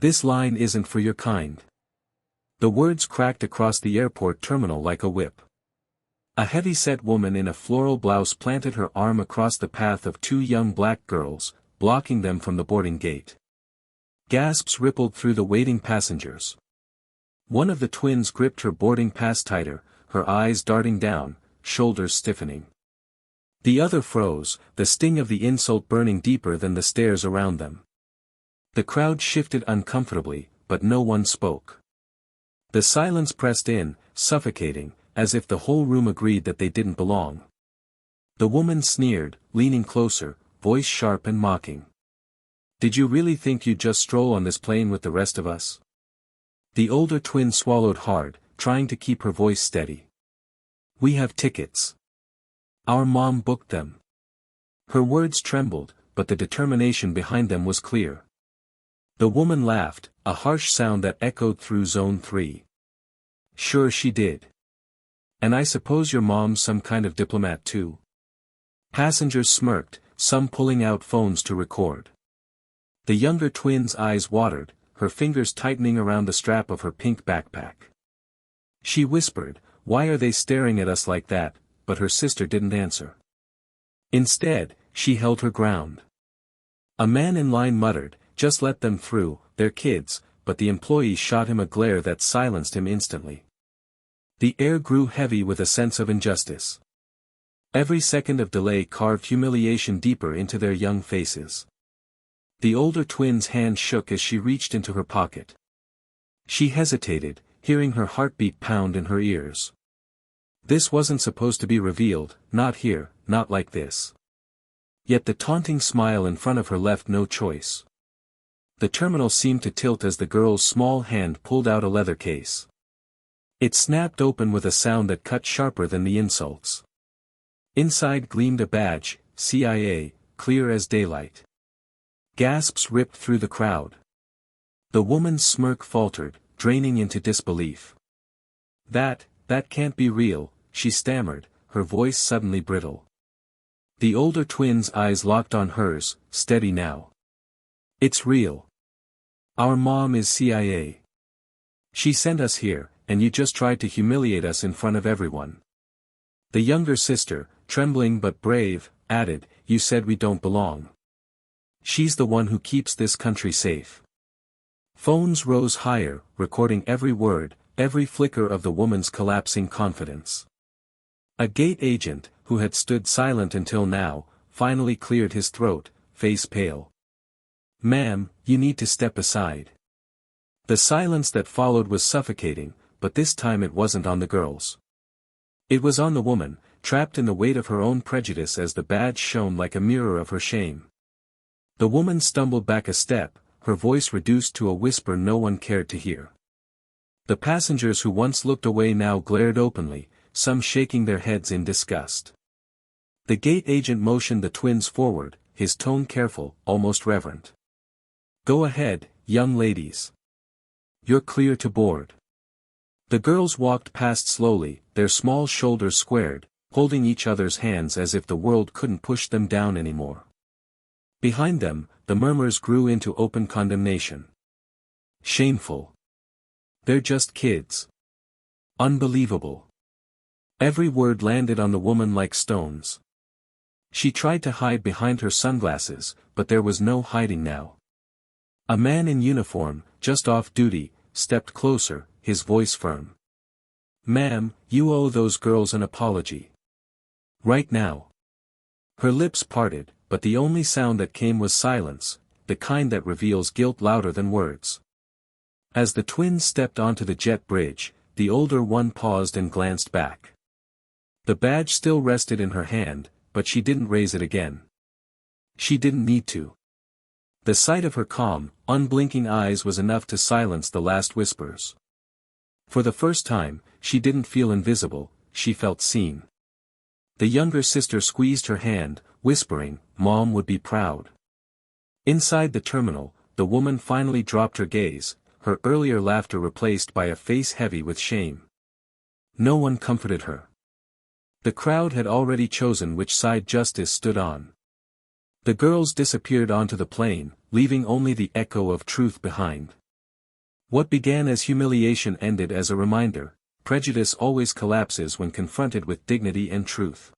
This line isn't for your kind. The words cracked across the airport terminal like a whip. A heavy-set woman in a floral blouse planted her arm across the path of two young black girls, blocking them from the boarding gate. Gasps rippled through the waiting passengers. One of the twins gripped her boarding pass tighter, her eyes darting down, shoulders stiffening. The other froze, the sting of the insult burning deeper than the stares around them. The crowd shifted uncomfortably, but no one spoke. The silence pressed in, suffocating, as if the whole room agreed that they didn't belong. The woman sneered, leaning closer, voice sharp and mocking. "Did you really think you'd just stroll on this plane with the rest of us?" The older twin swallowed hard, trying to keep her voice steady. "We have tickets. Our mom booked them." Her words trembled, but the determination behind them was clear. The woman laughed, a harsh sound that echoed through Zone 3. "Sure she did. And I suppose your mom's some kind of diplomat too?" Passengers smirked, some pulling out phones to record. The younger twin's eyes watered, her fingers tightening around the strap of her pink backpack. She whispered, "Why are they staring at us like that?" but her sister didn't answer. Instead, she held her ground. A man in line muttered, "Just let them through, they're kids," but the employee shot him a glare that silenced him instantly. The air grew heavy with a sense of injustice. Every second of delay carved humiliation deeper into their young faces. The older twin's hand shook as she reached into her pocket. She hesitated, hearing her heartbeat pound in her ears. This wasn't supposed to be revealed, not here, not like this. Yet the taunting smile in front of her left no choice. The terminal seemed to tilt as the girl's small hand pulled out a leather case. It snapped open with a sound that cut sharper than the insults. Inside gleamed a badge, CIA, clear as daylight. Gasps ripped through the crowd. The woman's smirk faltered, draining into disbelief. That can't be real," she stammered, her voice suddenly brittle. The older twin's eyes locked on hers, steady now. "It's real. Our mom is CIA. She sent us here, and you just tried to humiliate us in front of everyone." The younger sister, trembling but brave, added, "You said we don't belong. She's the one who keeps this country safe." Phones rose higher, recording every word, every flicker of the woman's collapsing confidence. A gate agent, who had stood silent until now, finally cleared his throat, face pale. "Ma'am, you need to step aside." The silence that followed was suffocating, but this time it wasn't on the girls. It was on the woman, trapped in the weight of her own prejudice as the badge shone like a mirror of her shame. The woman stumbled back a step, her voice reduced to a whisper no one cared to hear. The passengers who once looked away now glared openly, some shaking their heads in disgust. The gate agent motioned the twins forward, his tone careful, almost reverent. "Go ahead, young ladies. You're clear to board." The girls walked past slowly, their small shoulders squared, holding each other's hands as if the world couldn't push them down anymore. Behind them, the murmurs grew into open condemnation. "Shameful. They're just kids. Unbelievable." Every word landed on the woman like stones. She tried to hide behind her sunglasses, but there was no hiding now. A man in uniform, just off duty, stepped closer, his voice firm. "Ma'am, you owe those girls an apology. Right now." Her lips parted, but the only sound that came was silence, the kind that reveals guilt louder than words. As the twins stepped onto the jet bridge, the older one paused and glanced back. The badge still rested in her hand, but she didn't raise it again. She didn't need to. The sight of her calm, unblinking eyes was enough to silence the last whispers. For the first time, she didn't feel invisible, she felt seen. The younger sister squeezed her hand, whispering, "Mom would be proud." Inside the terminal, the woman finally dropped her gaze, her earlier laughter replaced by a face heavy with shame. No one comforted her. The crowd had already chosen which side justice stood on. The girls disappeared onto the plane, leaving only the echo of truth behind. What began as humiliation ended as a reminder: prejudice always collapses when confronted with dignity and truth.